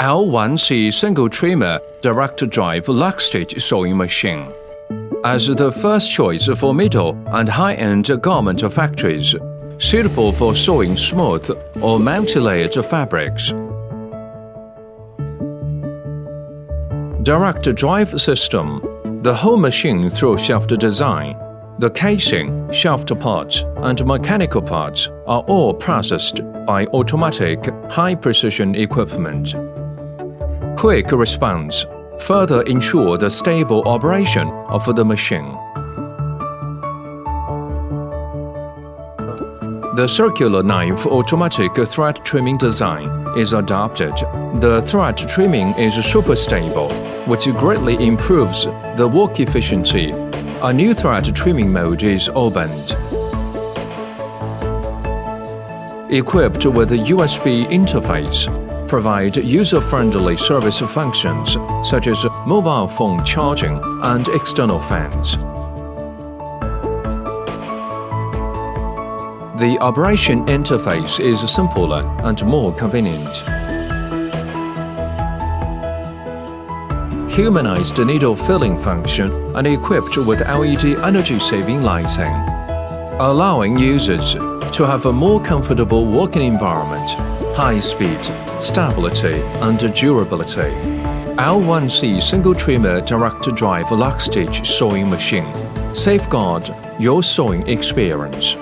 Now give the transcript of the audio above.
L1C single trimmer direct drive lock stitch sewing machine. As the first choice for middle and high-end garment factories, suitable for sewing smooth or multi-layered fabrics. Direct drive system. The whole machine through shaft design. The casing, shaft parts, and mechanical parts are all processed by automatic, high-precision equipment. Quick response further ensure the stable operation of the machine. The circular knife automatic thread trimming design is adopted. The thread trimming is super stable, which greatly improves the work efficiency. A new thread trimming mode is opened. Equipped with a USB interface, provide user-friendly service functions such as mobile phone charging and external fans. The operation interface is simpler and more convenient. Humanized needle filling function and equipped with LED energy-saving lighting, allowing users to have a more comfortable working environment, high speed, stability, and durability. L1C single trimmer direct drive lock stitch sewing machine. Safeguard your sewing experience.